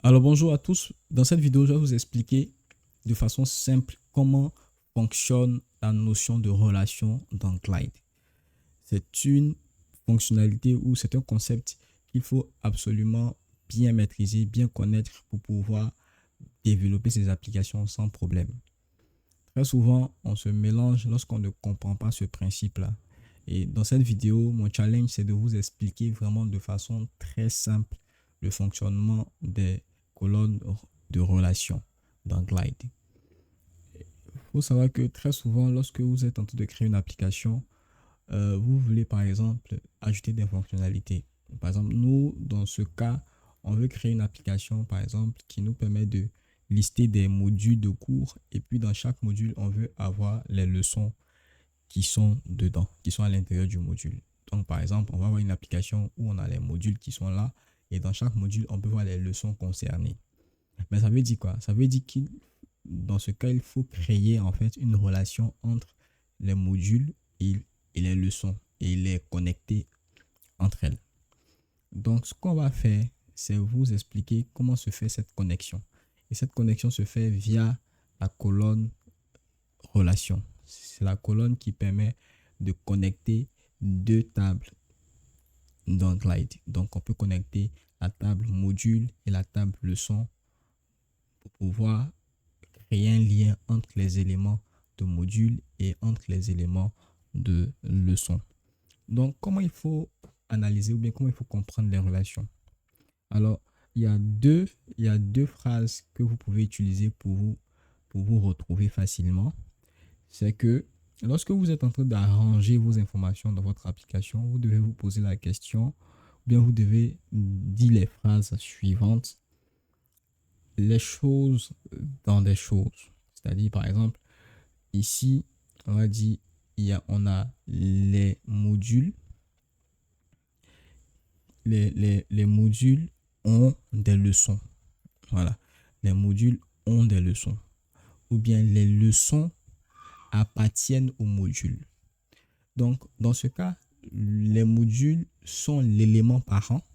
Alors bonjour à tous, dans cette vidéo je vais vous expliquer de façon simple comment fonctionne la notion de relation dans Glide. C'est une fonctionnalité ou c'est un concept qu'il faut absolument bien maîtriser, bien connaître pour pouvoir développer ces applications sans problème. Très souvent on se mélange lorsqu'on ne comprend pas ce principe-là. Et dans cette vidéo, mon challenge c'est de vous expliquer vraiment de façon très simple le fonctionnement des colonnes de relation dans Glide. Il faut savoir que très souvent, lorsque vous êtes en train de créer une application, vous voulez par exemple ajouter des fonctionnalités. Par exemple, nous, dans ce cas, on veut créer une application, par exemple, qui nous permet de lister des modules de cours et puis dans chaque module, on veut avoir les leçons qui sont dedans, qui sont à l'intérieur du module. Donc, par exemple, on va avoir une application où on a les modules qui sont là et dans chaque module, on peut voir les leçons concernées. Mais ça veut dire quoi? Ça veut dire qu'il, dans ce cas, il faut créer en fait une relation entre les modules et les leçons et les connecter entre elles. Donc, ce qu'on va faire, c'est vous expliquer comment se fait cette connexion. Et cette connexion se fait via la colonne relation. C'est la colonne qui permet de connecter deux tables dans Glide. Donc, on peut connecter la table module et la table leçon pour pouvoir créer un lien entre les éléments de module et entre les éléments de leçon. Donc, comment il faut analyser ou bien comment il faut comprendre les relations? Alors, il y a deux phrases que vous pouvez utiliser pour vous retrouver facilement. C'est que lorsque vous êtes en train d'arranger vos informations dans votre application, vous devez vous poser la question, ou bien vous devez dire les phrases suivantes. Les choses dans des choses. C'est-à-dire, par exemple, ici, on va dire, on a les modules. Les modules ont des leçons. Voilà. Les modules ont des leçons. Ou bien les leçons appartiennent aux modules. Donc, dans ce cas, les modules sont l'élément parent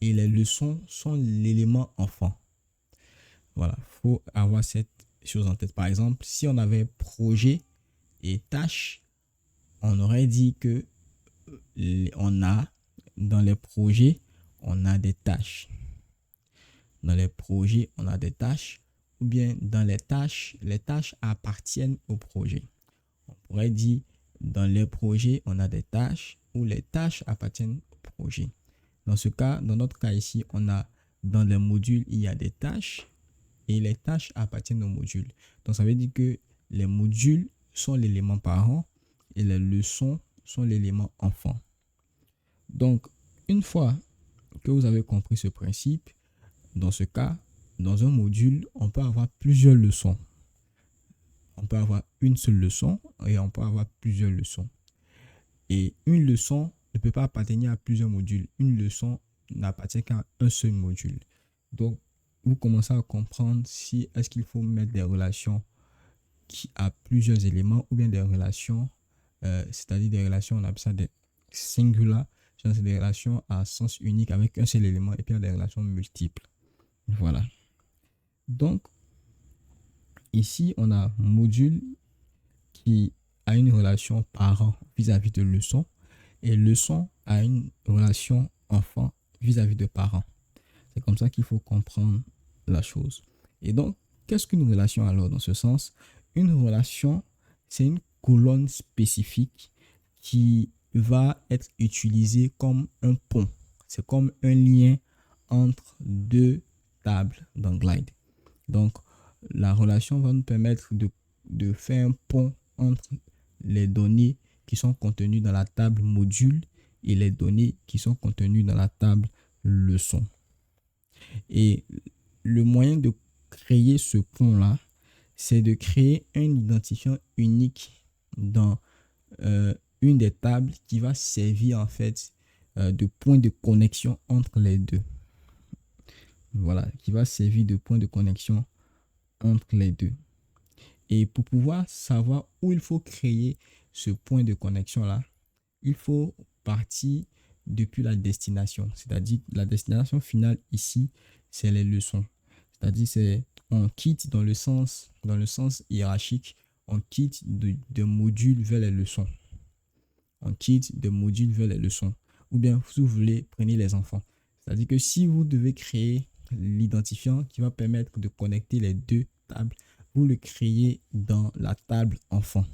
et les leçons sont l'élément enfant. Voilà, il faut avoir cette chose en tête. Par exemple, si on avait projet et tâches, on aurait dit que on a dans les projets, on a des tâches. Dans les projets, on a des tâches. Ou bien dans les tâches appartiennent au projet. On pourrait dire dans les projets, on a des tâches ou les tâches appartiennent au projet. Dans ce cas, dans notre cas ici, on a dans les modules, il y a des tâches et les tâches appartiennent aux modules. Donc, ça veut dire que les modules sont l'élément parent et les leçons sont l'élément enfant. Donc, une fois que vous avez compris ce principe, dans ce cas, dans un module, on peut avoir plusieurs leçons. On peut avoir une seule leçon et on peut avoir plusieurs leçons. Et une leçon ne peut pas appartenir à plusieurs modules. Une leçon n'appartient qu'à un seul module. Donc, vous commencez à comprendre si est-ce qu'il faut mettre des relations qui a plusieurs éléments ou bien des relations, c'est-à-dire des relations, on appelle ça des singular, c'est des relations à sens unique avec un seul élément et puis des relations multiples. Voilà. Donc, ici, on a module qui a une relation parent vis-à-vis de leçon et leçon a une relation enfant vis-à-vis de parents. C'est comme ça qu'il faut comprendre la chose. Et donc, qu'est-ce qu'une relation alors dans ce sens? Une relation, c'est une colonne spécifique qui va être utilisée comme un pont. C'est comme un lien entre deux tables dans Glide. Donc, la relation va nous permettre de faire un pont entre les données qui sont contenues dans la table module et les données qui sont contenues dans la table leçon. Et le moyen de créer ce pont-là, c'est de créer un identifiant unique dans une des tables qui va servir en fait de point de connexion entre les deux. Voilà, qui va servir de point de connexion entre les deux. Et pour pouvoir savoir où il faut créer ce point de connexion-là, il faut partir depuis la destination. C'est-à-dire la destination finale ici, c'est les leçons. C'est-à-dire, on quitte dans le sens hiérarchique, on quitte de modules vers les leçons. On quitte de modules vers les leçons. Ou bien, si vous voulez, prenez les enfants. C'est-à-dire que si vous devez créer l'identifiant qui va permettre de connecter les deux tables, vous le créez dans la table enfant.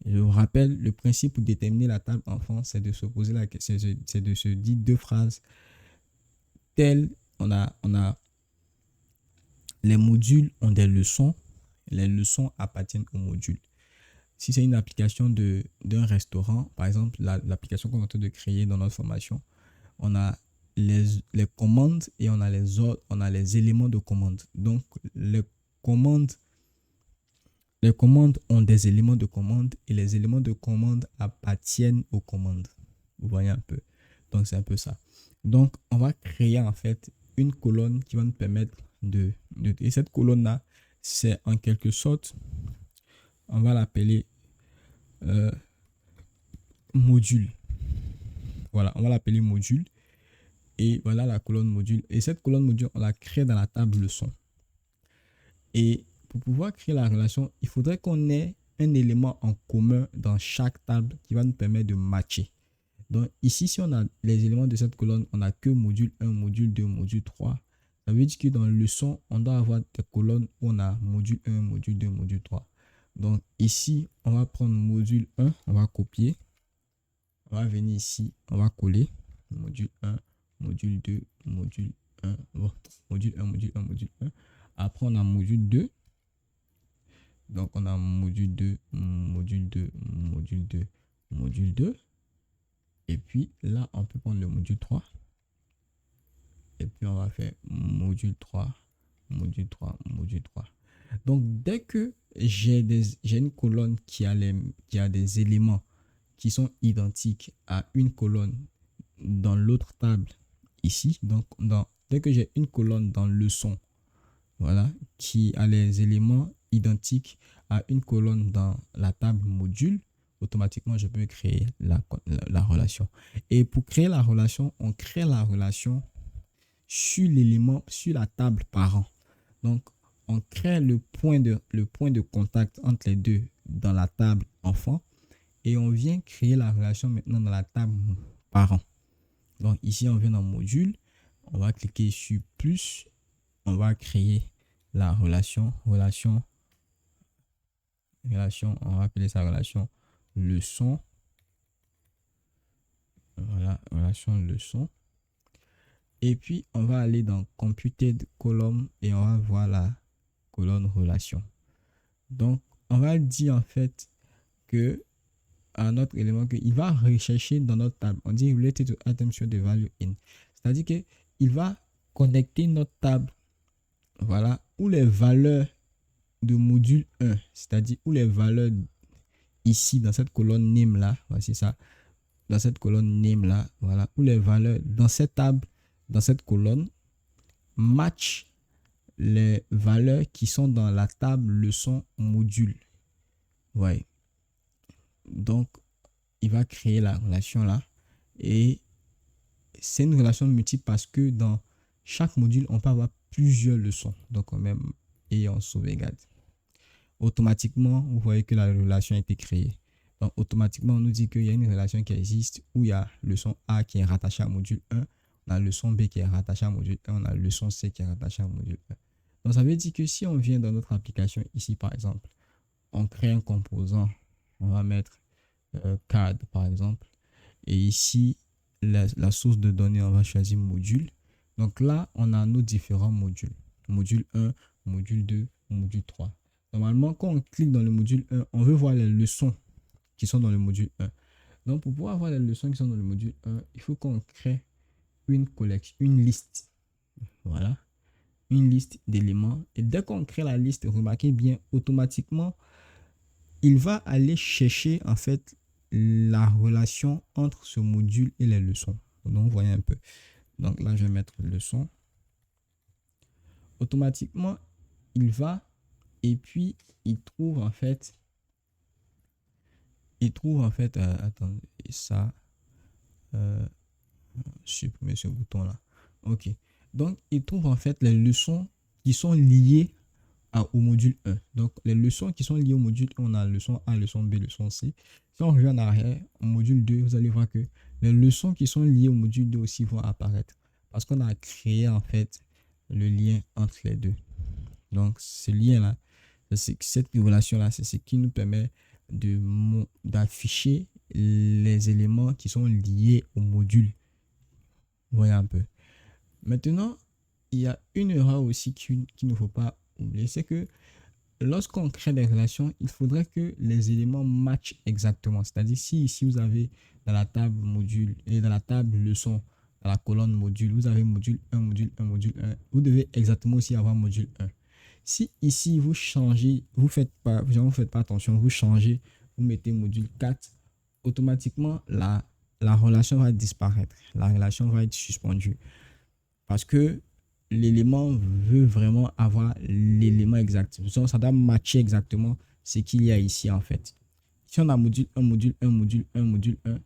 Je vous rappelle, le principe pour déterminer la table enfant, c'est de se poser la question, c'est de se dire deux phrases telles. On a les modules ont des leçons, les leçons appartiennent aux modules. Si c'est une application d'un restaurant, par exemple, l'application qu'on est en train de créer dans notre formation, on a les commandes et on a les ordres, on a les éléments de commande. Donc, les commandes ont des éléments de commande et les éléments de commande appartiennent aux commandes. Vous voyez un peu. Donc, c'est un peu ça. Donc, on va créer en fait une colonne qui va nous permettre et cette colonne-là, c'est en quelque sorte, on va l'appeler module. Voilà, on va l'appeler module. Et voilà la colonne module. Et cette colonne module, on la crée dans la table leçon. Et pour pouvoir créer la relation, il faudrait qu'on ait un élément en commun dans chaque table qui va nous permettre de matcher. Donc ici, si on a les éléments de cette colonne, on n'a que module 1, module 2, module 3. Ça veut dire que dans leçon, on doit avoir des colonnes où on a module 1, module 2, module 3. Donc ici, on va prendre module 1, on va copier. On va venir ici, on va coller. Module 1, module 2, module 1. Bon, module 1, module 1, module 1. Après, on a module 2. Donc, on a module 2, module 2, module 2, module 2. Et puis, là, on peut prendre le module 3. Et puis, on va faire module 3, module 3, module 3. Donc, dès que j'ai une colonne qui a des éléments qui sont identiques à une colonne dans l'autre table ici, donc dès que j'ai une colonne dans leçon, voilà, qui a les éléments identiques à une colonne dans la table module, automatiquement je peux créer la relation. Et pour créer la relation, on crée la relation sur l'élément, sur la table parent. Donc on crée le point de contact entre les deux dans la table enfant et on vient créer la relation maintenant dans la table parent. Donc ici on vient dans module, on va cliquer sur plus, on va créer la relation, on va appeler ça relation leçon. Voilà, relation leçon. Et puis on va aller dans computed column et on va voir la colonne relation. Donc on va dire en fait que à notre élément qu'il va rechercher dans notre table. On dit related to item show the value in. C'est-à-dire que il va connecter notre table, voilà, où les valeurs de module 1, c'est-à-dire où les valeurs ici dans cette colonne name là, voici ça, dans cette colonne name là, voilà, où les valeurs dans cette table, dans cette colonne, match les valeurs qui sont dans la table leçon module. Ouais. Donc, il va créer la relation là et c'est une relation multiple parce que dans chaque module, on peut avoir plusieurs leçons. Donc, on met et on sauvegarde. Automatiquement, vous voyez que la relation a été créée. Donc, automatiquement, on nous dit qu'il y a une relation qui existe où il y a leçon A qui est rattachée à module 1, on a leçon B qui est rattachée à module 1, on a leçon C qui est rattachée à module 1. Donc, ça veut dire que si on vient dans notre application ici, par exemple, on crée un composant, on va mettre card, par exemple, et ici, la source de données, on va choisir module. Donc là, on a nos différents modules. Module 1, module 2, module 3. Normalement, quand on clique dans le module 1, on veut voir les leçons qui sont dans le module 1. Donc, pour pouvoir voir les leçons qui sont dans le module 1, il faut qu'on crée une collection, une liste. Voilà. Une liste d'éléments. Et dès qu'on crée la liste, remarquez bien, automatiquement, il va aller chercher en fait la relation entre ce module et les leçons. Donc, vous voyez un peu. Donc là, je vais mettre leçon. Automatiquement, il va et puis il trouve en fait, attendez, ça, supprimer ce bouton là. Ok. Donc, il trouve en fait les leçons qui sont liées au module 1. Donc, les leçons qui sont liées au module 1, on a leçon A, leçon B, leçon C. Si on revient en arrière, au module 2, vous allez voir que les leçons qui sont liées au module 2 aussi vont apparaître. Parce qu'on a créé en fait le lien entre les deux. Donc, ce lien-là, cette relation-là, c'est ce qui nous permet d'afficher les éléments qui sont liés au module. Vous voyez un peu. Maintenant, il y a une erreur aussi qu'il ne faut pas oublier, c'est que lorsqu'on crée des relations, il faudrait que les éléments matchent exactement. C'est-à-dire, si ici vous avez dans la table module et dans la table leçon, dans la colonne module, vous avez module 1, module 1, module 1, vous devez exactement aussi avoir module 1. Si ici vous changez, vous faites pas attention, vous changez, vous mettez module 4, automatiquement la relation va disparaître. La relation va être suspendue. Parce que l'élément veut vraiment avoir l'élément exact. Donc, ça doit matcher exactement ce qu'il y a ici en fait. Si on a module 1, module 1, module 1, module 1,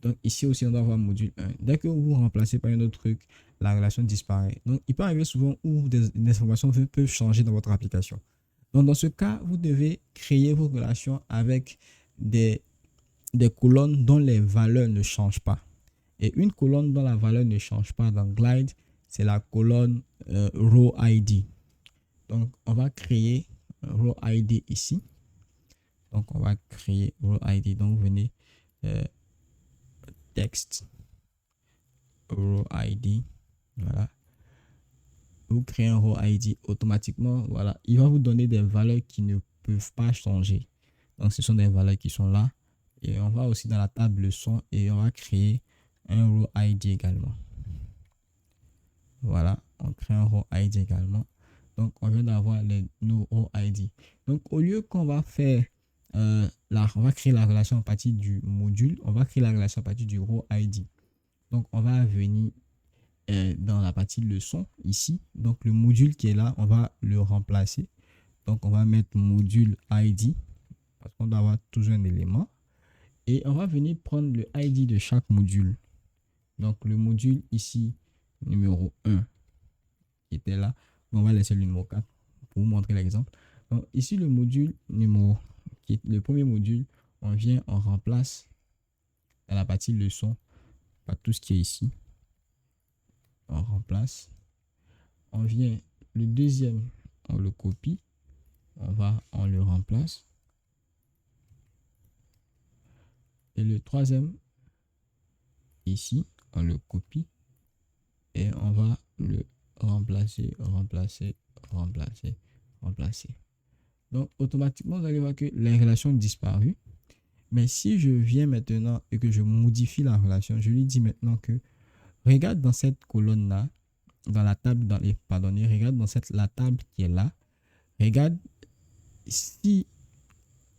donc ici aussi on doit avoir module 1. Dès que vous remplacez par un autre truc, la relation disparaît. Donc il peut arriver souvent où des informations peuvent changer dans votre application. Donc dans ce cas, vous devez créer vos relations avec des colonnes dont les valeurs ne changent pas. Et une colonne dont la valeur ne change pas dans Glide, c'est la colonne row ID. Donc, on va créer row ID ici. Donc, on va créer row ID. Donc, venez texte row ID. Voilà. Vous créez un row ID automatiquement. Voilà. Il va vous donner des valeurs qui ne peuvent pas changer. Donc, ce sont des valeurs qui sont là. Et on va aussi dans la table leçon et on va créer un row ID également. Voilà, on crée un row ID également. Donc, on vient d'avoir nos row ID. Donc, au lieu qu'on va faire, on va créer la relation à partir du module, on va créer la relation à partir du row ID. Donc, on va venir dans la partie leçon ici. Donc, le module qui est là, on va le remplacer. Donc, on va mettre module ID parce qu'on doit avoir toujours un élément. Et on va venir prendre le ID de chaque module. Donc, le module ici, numéro 1, qui était là. On va laisser le numéro 4 pour vous montrer l'exemple. Donc, ici, le module numéro, qui est le premier module, on vient, on remplace dans la partie leçon par tout ce qui est ici. On remplace. On vient, le deuxième, on le copie. On le remplace. Et le troisième, ici, on le copie. Et on va le remplacer. Donc, automatiquement, vous allez voir que les relations ont disparu. Mais si je viens maintenant et que je modifie la relation, je lui dis maintenant que regarde dans cette colonne-là, dans la table, regarde dans la table qui est là. Regarde si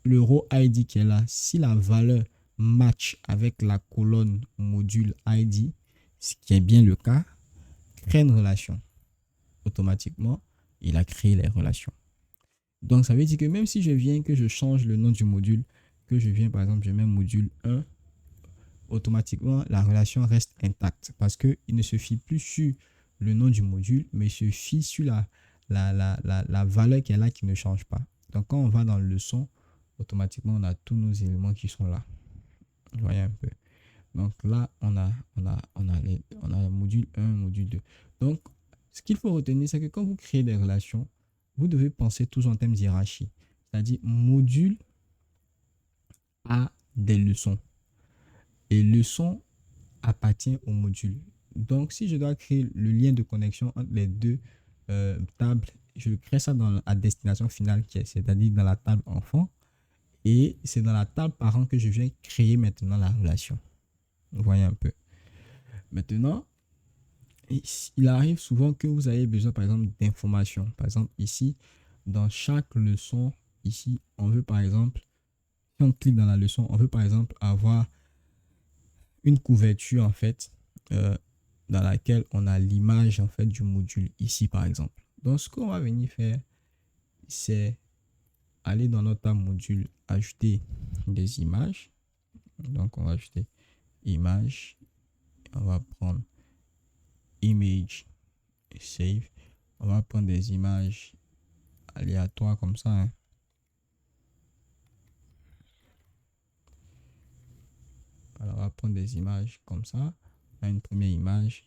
le row ID qui est là, si la valeur match avec la colonne module ID, ce qui est bien le cas, crée une relation. Automatiquement, il a créé les relations. Donc, ça veut dire que même si je viens, que je change le nom du module, que je viens, par exemple, je mets module 1, automatiquement, la relation reste intacte parce qu'il ne se fie plus sur le nom du module, mais il se fie sur la valeur qui est là qui ne change pas. Donc, quand on va dans le leçon, automatiquement, on a tous nos éléments qui sont là. Vous voyez un peu. Donc là, on a le module 1, module 2. Donc, ce qu'il faut retenir, c'est que quand vous créez des relations, vous devez penser tous en termes d'hierarchie. C'est-à-dire, module a des leçons. Et leçon appartient au module. Donc, si je dois créer le lien de connexion entre les deux tables, je crée ça dans la destination finale, c'est-à-dire dans la table enfant. Et c'est dans la table parent que je viens créer maintenant la relation. Vous voyez un peu. Maintenant, il arrive souvent que vous avez besoin, par exemple, d'informations. Par exemple, ici, dans chaque leçon, ici, on veut, par exemple, si on clique dans la leçon, on veut, par exemple, avoir une couverture, en fait, dans laquelle on a l'image, en fait, du module, ici, par exemple. Donc, ce qu'on va venir faire, c'est aller dans notre module, ajouter des images. Donc, on va ajouter image. On va prendre image save. On va prendre des images aléatoires comme ça, hein. Alors, on va prendre des images comme ça. On a une première image.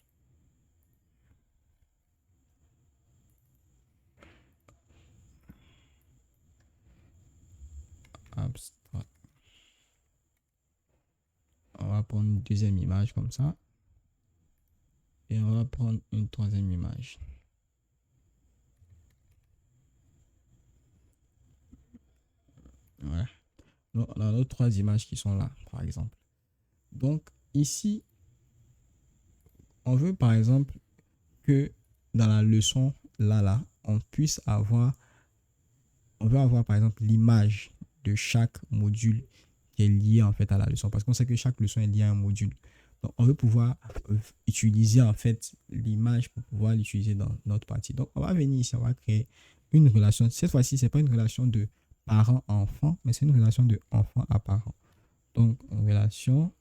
Abstract. On va prendre une deuxième image comme ça. Et on va prendre une troisième image. Voilà. Donc, on a nos trois images qui sont là, par exemple. Donc, ici, on veut, par exemple, que dans la leçon, là, on puisse avoir, on veut avoir, par exemple, l'image de chaque module qui est lié, en fait, à la leçon. Parce qu'on sait que chaque leçon est liée à un module. Donc, on veut pouvoir utiliser, en fait, l'image pour pouvoir l'utiliser dans notre partie. Donc, on va venir ici, on va créer une relation. Cette fois-ci, ce n'est pas une relation de parent-enfant, mais c'est une relation de enfant à parent. Donc, relation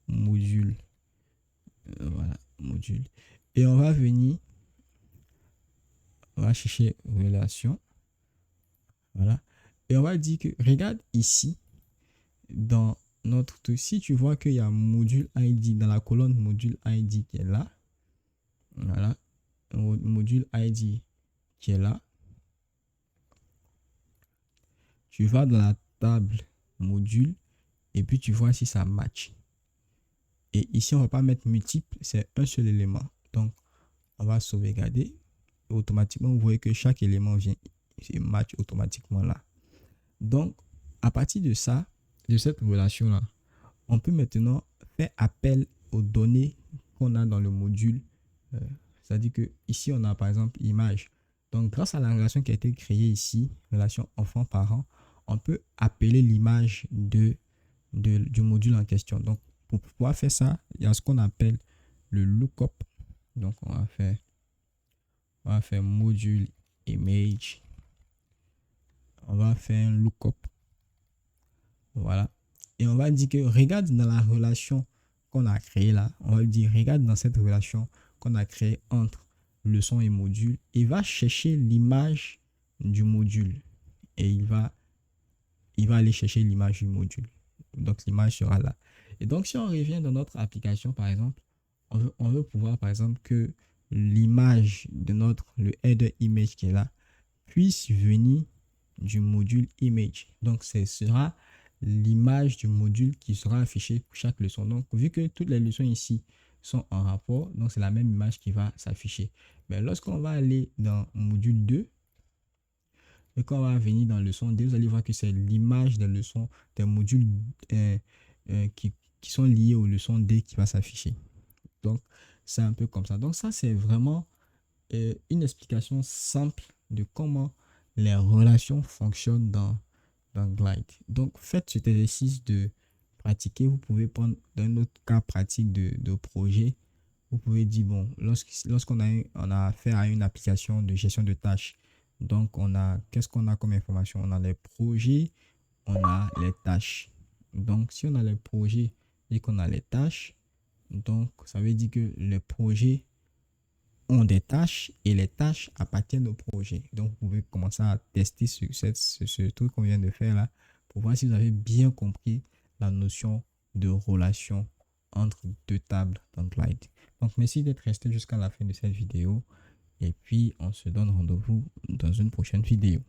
module. Voilà, module. Et on va venir, on va chercher relation. Voilà. Et on va dire que, regarde ici, dans notre truc, si tu vois qu'il y a module ID dans la colonne module ID qui est là, voilà, module ID qui est là, tu vas dans la table module et puis tu vois si ça match. Et ici, on ne va pas mettre multiple, c'est un seul élément. Donc, on va sauvegarder. Et automatiquement, vous voyez que chaque élément vient et match automatiquement là. Donc, à partir de ça, de cette relation-là, on peut maintenant faire appel aux données qu'on a dans le module. C'est-à-dire que ici, on a par exemple image. Donc, grâce à la relation qui a été créée ici, relation enfant-parent, on peut appeler l'image du module en question. Donc, pour pouvoir faire ça, il y a ce qu'on appelle le lookup. Donc, on va faire module image. On va faire un lookup. Voilà. Et on va dire que regarde dans la relation qu'on a créée là. On va dire regarde dans cette relation qu'on a créée entre leçon et module. Et va chercher l'image du module. Et il va aller chercher l'image du module. Donc, l'image sera là. Et donc, si on revient dans notre application, par exemple, on veut pouvoir, par exemple, que l'image de le header image qui est là puisse venir du module image. Donc, ce sera l'image du module qui sera affichée pour chaque leçon. Donc, vu que toutes les leçons ici sont en rapport, donc c'est la même image qui va s'afficher. Mais lorsqu'on va aller dans module 2, et quand on va venir dans leçon 2, vous allez voir que c'est l'image des leçons, des modules qui sont liés aux leçons D qui va s'afficher. Donc, c'est un peu comme ça. Donc, ça, c'est vraiment une explication simple de comment les relations fonctionnent dans Glide. Donc, faites cet exercice de pratiquer. Vous pouvez prendre un autre cas pratique de projet. Vous pouvez dire, bon, lorsqu'on a affaire à une application de gestion de tâches, donc qu'est-ce qu'on a comme information? On a les projets, on a les tâches. Donc, si on a les projets et qu'on a les tâches, donc ça veut dire que les projets ont des tâches et les tâches appartiennent au projet. Donc, vous pouvez commencer à tester ce truc qu'on vient de faire là pour voir si vous avez bien compris la notion de relation entre deux tables dans Glide. Donc, merci d'être resté jusqu'à la fin de cette vidéo et puis on se donne rendez-vous dans une prochaine vidéo.